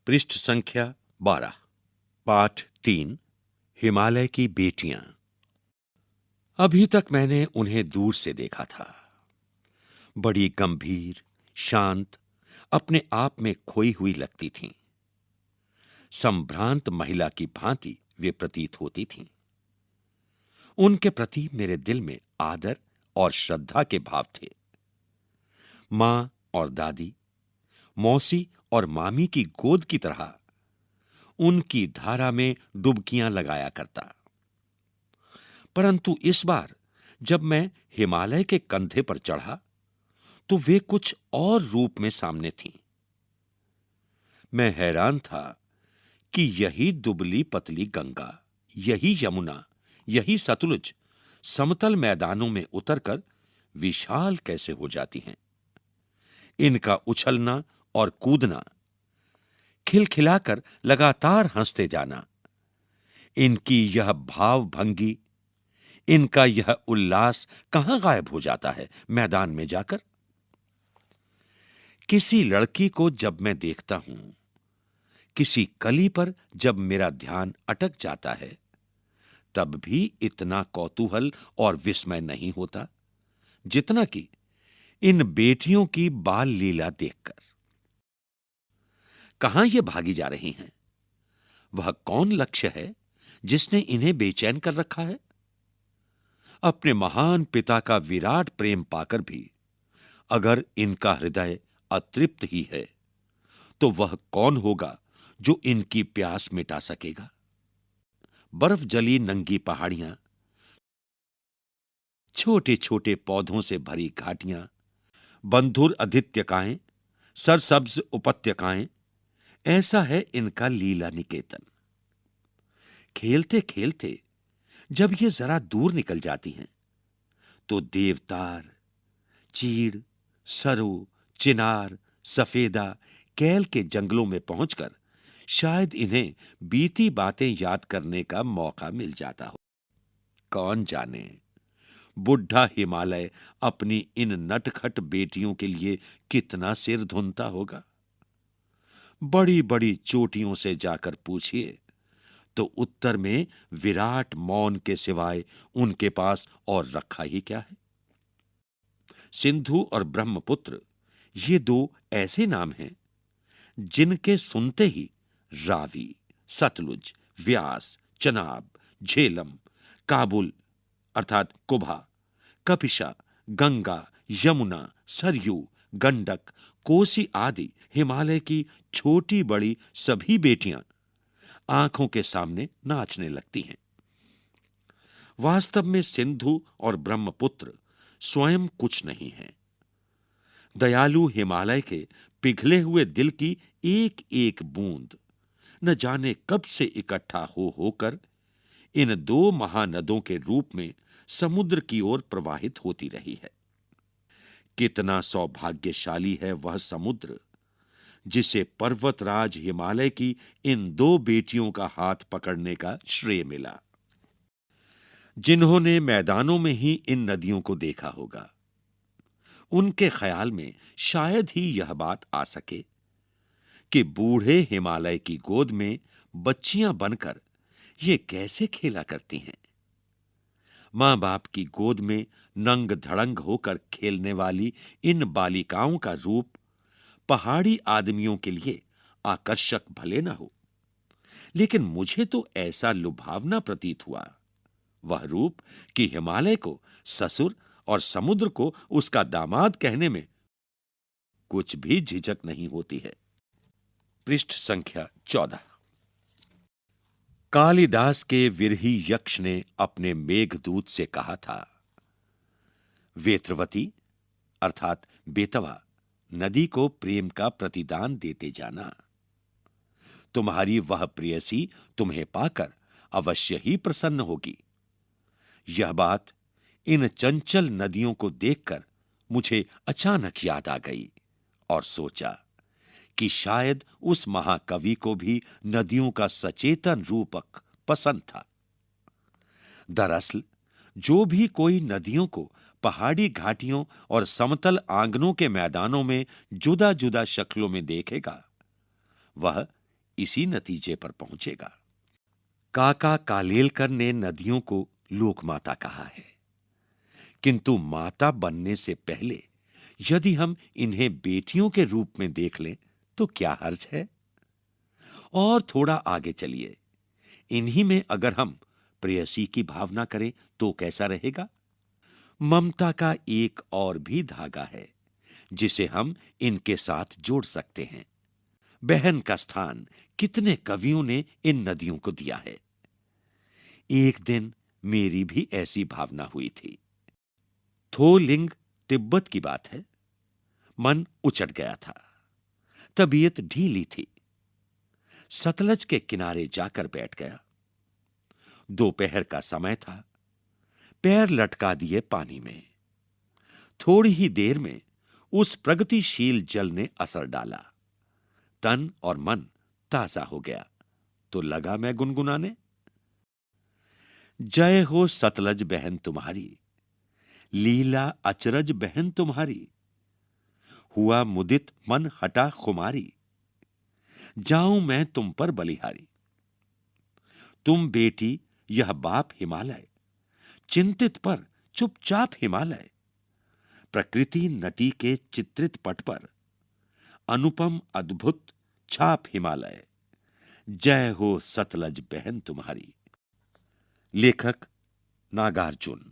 पृष्ठ संख्या 12। पाठ 3। हिमालय की बेटियां। अभी तक मैंने उन्हें दूर से देखा था। बड़ी गंभीर, शांत, अपने आप में खोई हुई लगती थीं। संभ्रांत महिला की भांति वे प्रतीत होती थीं। उनके प्रति मेरे दिल में आदर और श्रद्धा के भाव थे। मां और दादी, मौसी और मामी की गोद की तरह उनकी धारा में डुबकियां लगाया करता। परंतु इस बार जब मैं हिमालय के कंधे पर चढ़ा तो वे कुछ और रूप में सामने थीं। मैं हैरान था कि यही दुबली पतली गंगा, यही यमुना, यही सतलुज समतल मैदानों में उतरकर विशाल कैसे हो जाती हैं। इनका उछलना और कूदना, खिलखिलाकर लगातार हंसते जाना, इनकी यह भावभंगी, इनका यह उल्लास कहां गायब हो जाता है मैदान में जाकर। किसी लड़की को जब मैं देखता हूं, किसी कली पर जब मेरा ध्यान अटक जाता है, तब भी इतना कौतूहल और विस्मय नहीं होता जितना कि इन बेटियों की बाल लीला देखकर। कहां ये भागी जा रही हैं? वह कौन लक्ष्य है जिसने इन्हें बेचैन कर रखा है? अपने महान पिता का विराट प्रेम पाकर भी अगर इनका हृदय अतृप्त ही है, तो वह कौन होगा जो इनकी प्यास मिटा सकेगा? बर्फ जली नंगी पहाड़ियां, छोटे छोटे पौधों से भरी घाटियां, बंधुर अधित्यकाएं, सरसब्ज उपत्यकाएं, ऐसा है इनका लीला निकेतन। खेलते खेलते जब ये जरा दूर निकल जाती हैं, तो देवतार, चीड़, सरो, चिनार, सफेदा, कैल के जंगलों में पहुंचकर शायद इन्हें बीती बातें याद करने का मौका मिल जाता हो। कौन जाने, बुढ़ा हिमालय अपनी इन नटखट बेटियों के लिए कितना सिर धुनता होगा। बड़ी बड़ी चोटियों से जाकर पूछिए तो उत्तर में विराट मौन के सिवाय उनके पास और रखा ही क्या है। सिंधु और ब्रह्मपुत्र, ये दो ऐसे नाम हैं जिनके सुनते ही रावी, सतलुज, व्यास, चनाब, झेलम, काबुल अर्थात कुभा, कपिशा, गंगा, यमुना, सरयू, गंडक, कोसी आदि हिमालय की छोटी बड़ी सभी बेटियां आंखों के सामने नाचने लगती हैं। वास्तव में सिंधु और ब्रह्मपुत्र स्वयं कुछ नहीं है। दयालु हिमालय के पिघले हुए दिल की एक एक बूंद न जाने कब से इकट्ठा हो होकर इन दो महानदों के रूप में समुद्र की ओर प्रवाहित होती रही है। कितना सौभाग्यशाली है वह समुद्र जिसे पर्वतराज हिमालय की इन दो बेटियों का हाथ पकड़ने का श्रेय मिला। जिन्होंने मैदानों में ही इन नदियों को देखा होगा, उनके ख्याल में शायद ही यह बात आ सके कि बूढ़े हिमालय की गोद में बच्चियां बनकर ये कैसे खेला करती हैं। मां बाप की गोद में नंग धड़ंग होकर खेलने वाली इन बालिकाओं का रूप पहाड़ी आदमियों के लिए आकर्षक भले न हो, लेकिन मुझे तो ऐसा लुभावना प्रतीत हुआ वह रूप कि हिमालय को ससुर और समुद्र को उसका दामाद कहने में कुछ भी झिझक नहीं होती है। पृष्ठ संख्या 14। कालिदास के विरही यक्ष ने अपने मेघदूत से कहा था, वेत्रवती अर्थात बेतवा नदी को प्रेम का प्रतिदान देते जाना। तुम्हारी वह प्रेयसी तुम्हें पाकर अवश्य ही प्रसन्न होगी। यह बात इन चंचल नदियों को देखकर मुझे अचानक याद आ गई और सोचा कि शायद उस महाकवि को भी नदियों का सचेतन रूपक पसंद था। दरअसल जो भी कोई नदियों को पहाड़ी घाटियों और समतल आंगनों के मैदानों में जुदा जुदा शक्लों में देखेगा, वह इसी नतीजे पर पहुंचेगा। काका कालेलकर ने नदियों को लोकमाता कहा है, किंतु माता बनने से पहले यदि हम इन्हें बेटियों के रूप में देख लें तो क्या हर्ज है। और थोड़ा आगे चलिए, इन्हीं में अगर हम प्रेयसी की भावना करें तो कैसा रहेगा। ममता का एक और भी धागा है जिसे हम इनके साथ जोड़ सकते हैं। बहन का स्थान कितने कवियों ने इन नदियों को दिया है। एक दिन मेरी भी ऐसी भावना हुई थी। थोलिंग तिब्बत की बात है। मन उचट गया था, तबीयत ढीली थी। सतलज के किनारे जाकर बैठ गया। दोपहर का समय था। पैर लटका दिए पानी में। थोड़ी ही देर में उस प्रगतिशील जल ने असर डाला। तन और मन ताजा हो गया तो लगा मैं गुनगुनाने, जय हो सतलज बहन तुम्हारी, लीला अचरज बहन तुम्हारी, हुआ मुदित मन हटा खुमारी, जाऊं मैं तुम पर बलिहारी। तुम बेटी यह बाप हिमालय, चिंतित पर चुपचाप हिमालय, प्रकृति नटी के चित्रित पट पर, अनुपम अद्भुत छाप हिमालय, जय हो सतलज बहन तुम्हारी। लेखक नागार्जुन।